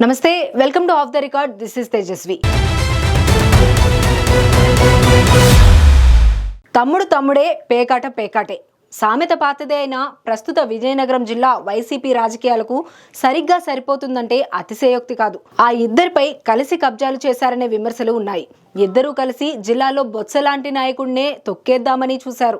నమస్తే, welcome to off the record. This is Tejaswi. తమ్ముడు తమ్ముడే, పేకాట పేకాటే సామెత పాతదే అయినా ప్రస్తుత విజయనగరం జిల్లా వైసీపీ రాజకీయాలకు సరిగ్గా సరిపోతుందంటే అతిశయోక్తి కాదు. ఆ ఇద్దరిపై కలిసి కబ్జాలు చేశారనే విమర్శలు ఉన్నాయి. ఇద్దరూ కలిసి జిల్లాలో బొత్స లాంటి నాయకుడినే తొక్కేద్దామని చూశారు.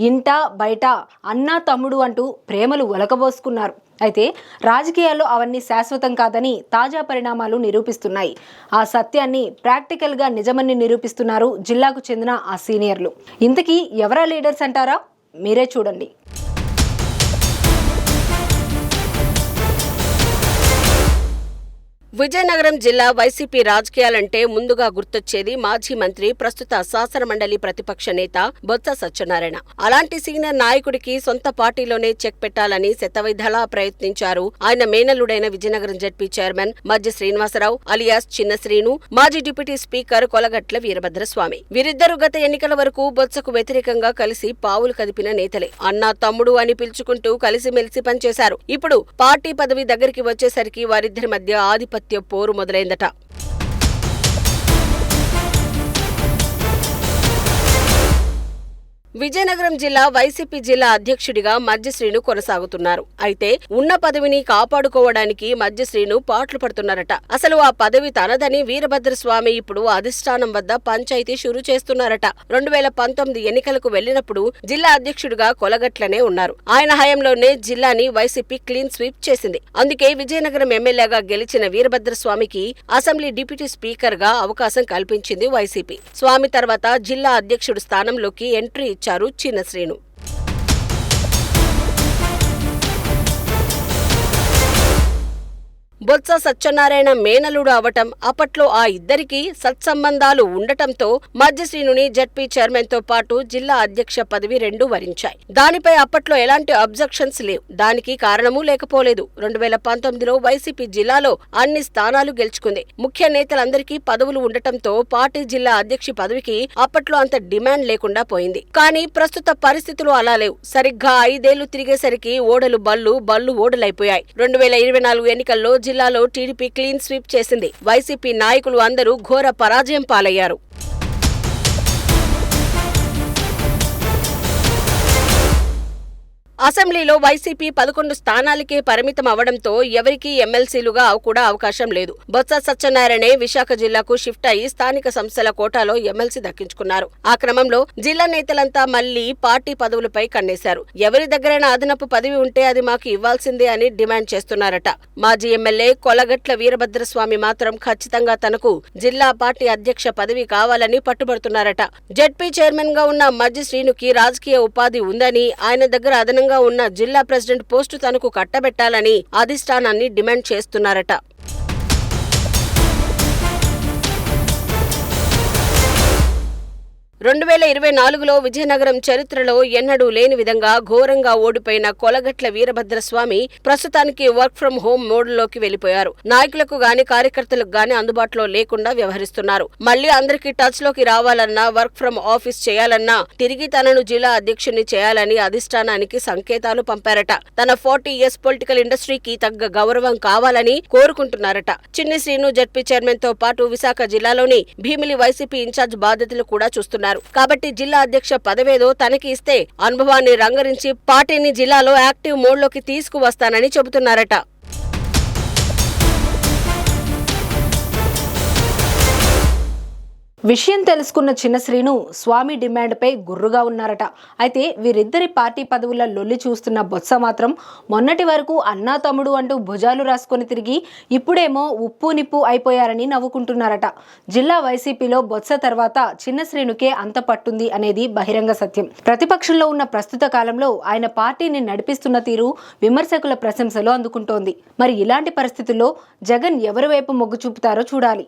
ఇంట బయట అన్నా తమ్ముడు అంటూ ప్రేమలు ఒలకబోసుకున్నారు. అయితే రాజకీయాల్లో అవన్నీ శాశ్వతం కాదని తాజా పరిణామాలు నిరూపిస్తున్నాయి. ఆ సత్యాన్ని ప్రాక్టికల్గా నిజమని నిరూపిస్తున్నారు జిల్లాకు చెందిన ఆ సీనియర్లు. ఇంతకీ ఎవరా లీడర్స్ అంటారా? మీరే చూడండి. విజయనగరం జిల్లా వైసీపీ రాజకీయాలంటే ముందుగా గుర్తొచ్చేది మాజీ మంత్రి, ప్రస్తుత శాసనమండలి ప్రతిపక్ష నేత బొత్స సత్యనారాయణ. అలాంటి సీనియర్ నాయకుడికి సొంత పార్టీలోనే చెక్ పెట్టాలని శతవిధాలా ప్రయత్నించారు ఆయన మేనల్లుడైన విజయనగరం జడ్పీ చైర్మన్ మజ్జి శ్రీనివాసరావు అలియాస్ చిన్న శ్రీను, మాజీ డిప్యూటీ స్పీకర్ కొలగట్ల వీరభద్రస్వామి. వీరిద్దరూ గత ఎన్నికల వరకు బొత్సకు వ్యతిరేకంగా కలిసి పావులు కదిపిన నేతలే. అన్నా తమ్ముడు అని పిలుచుకుంటూ కలిసిమెలిసి పనిచేశారు. ఇప్పుడు పార్టీ పదవి దగ్గరికి వచ్చేసరికి వారిద్దరి మధ్య ఆధిపత్య పోరు మొదలైందట. విజయనగరం జిల్లా వైసీపీ జిల్లా అధ్యక్షుడిగా మజ్జి శ్రీను కొనసాగుతున్నారు. అయితే ఉన్న పదవిని కాపాడుకోవడానికి మజ్జి శ్రీను పాట్లు పడుతున్నారట. అసలు ఆ పదవి తనదని వీరభద్రస్వామి ఇప్పుడు అధిష్టానం వద్ద పంచాయతీ షురూ చేస్తున్నారట. 2019 ఎన్నికలకు వెళ్లినప్పుడు జిల్లా అధ్యక్షుడిగా కొలగట్లనే ఉన్నారు. ఆయన హయాంలోనే జిల్లాని వైసీపీ క్లీన్ స్వీప్ చేసింది. అందుకే విజయనగరం ఎమ్మెల్యేగా గెలిచిన వీరభద్రస్వామికి అసెంబ్లీ డిప్యూటీ స్పీకర్ గా అవకాశం కల్పించింది వైసీపీ. స్వామి తర్వాత జిల్లా అధ్యక్షుడు స్థానంలోకి ఎంట్రీ ఇచ్చారు చిన్న శ్రీను. బొత్స సత్యనారాయణ మేనలుడు అవటం, అప్పట్లో ఆ ఇద్దరికి సత్సంబంధాలు ఉండటంతో మజ్జి శ్రీనుని జడ్పీ చైర్మన్ తో పాటు జిల్లా అధ్యక్ష పదవి రెండూ వరించాయి. దానిపై అప్పట్లో ఎలాంటి అబ్జెక్షన్స్ లేవు. దానికి కారణమూ లేకపోలేదు. 2019లో వైసీపీ జిల్లాలో అన్ని స్థానాలు గెలుచుకుంది. ముఖ్య నేతలందరికీ పదవులు ఉండటంతో పార్టీ జిల్లా అధ్యక్ష పదవికి అప్పట్లో అంత డిమాండ్ లేకుండా పోయింది. కానీ ప్రస్తుత పరిస్థితులు అలా లేవు. సరిగ్గా 5 ఏళ్లు తిరిగేసరికి ఓడలు బళ్ళు, బళ్ళు ఓడలైపోయాయి. 2024 ఎన్నికల్లో జిల్లాలో టీడీపీ క్లీన్ స్వీప్ చేసింది. వైసీపీ నాయకులు అందరూ ఘోర పరాజయం పాలయ్యారు. అసెంబ్లీలో వైసీపీ 11 స్థానాలకే పరిమితం అవడంతో ఎవరికీ ఎమ్మెల్సీలుగా కూడా అవకాశం లేదు. బొత్స సత్యనారాయణే విశాఖ జిల్లాకు షిఫ్ట్ అయి స్థానిక సంస్థల కోటాలో ఎమ్మెల్సీ దక్కించుకున్నారు. ఆ క్రమంలో జిల్లా నేతలంతా మళ్లీ పార్టీ పదవులపై కన్నేశారు. ఎవరి దగ్గరైనా అదనపు పదవి ఉంటే అది మాకు ఇవ్వాల్సిందే అని డిమాండ్ చేస్తున్నారట. మాజీ ఎమ్మెల్యే కొలగట్ల వీరభద్రస్వామి మాత్రం ఖచ్చితంగా తనకు జిల్లా పార్టీ అధ్యక్ష పదవి కావాలని పట్టుబడుతున్నారట. జడ్పీ చైర్మన్ గా ఉన్న మజ్జి శ్రీనుకి రాజకీయ ఉపాధి ఉందని, ఆయన దగ్గర అదనంగా ఉన్న జిల్లా ప్రెసిడెంట్ పోస్టు తనకు కట్టబెట్టాలని అధిష్టానాన్ని డిమాండ్ చేస్తున్నారట. 2024లో విజయనగరం చరిత్రలో ఎన్నడూ లేని విధంగా ఘోరంగా ఓడిపోయిన కొలగట్ల వీరభద్రస్వామి ప్రస్తుతానికి వర్క్ ఫ్రం హోం మోడ్లోకి వెళ్లిపోయారు. నాయకులకు గాని కార్యకర్తలకు గాని అందుబాటులో లేకుండా వ్యవహరిస్తున్నారు. మళ్లీ అందరికీ టచ్ లోకి రావాలన్నా, వర్క్ ఫ్రం ఆఫీస్ చేయాలన్నా తిరిగి తనను జిల్లా అధ్యక్షుడిని చేయాలని అధిష్టానానికి సంకేతాలు పంపారట. తన 40 ఇయర్స్ పొలిటికల్ ఇండస్ట్రీకి తగ్గ గౌరవం కావాలని కోరుకుంటున్నారట. చిన్ని శ్రీను జడ్పీ చైర్మన్ తో పాటు విశాఖ జిల్లాలోని భీమిలి వైసీపీ ఇన్ఛార్జ్ బాధ్యతలు కూడా చూస్తున్నారు. కాబట్టి జిల్లా అధ్యక్ష పదవేదో తనకి ఇస్తే అనుభవాన్ని రంగరించి పార్టీని జిల్లాలో యాక్టివ్ మోడ్లోకి తీసుకువస్తానని చెబుతున్నారట. విషయం తెలుసుకున్న చిన్న శ్రీను స్వామి డిమాండ్పై గుర్రుగా ఉన్నారట. అయితే వీరిద్దరి పార్టీ పదవుల లొల్లి చూస్తున్న బొత్స మాత్రం మొన్నటి వరకు అన్నా తమ్ముడు అంటూ భుజాలు రాసుకొని తిరిగి ఇప్పుడేమో ఉప్పు నిప్పు అయిపోయారని నవ్వుకుంటున్నారట. జిల్లా వైసీపీలో బొత్స తర్వాత చిన్న శ్రీనుకే అంత పట్టుంది అనేది బహిరంగ సత్యం. ప్రతిపక్షంలో ఉన్న ప్రస్తుత కాలంలో ఆయన పార్టీని నడిపిస్తున్న తీరు విమర్శకుల ప్రశంసలు అందుకుంటోంది. మరి ఇలాంటి పరిస్థితుల్లో జగన్ ఎవరి వైపు మొగ్గు చూపుతారో చూడాలి.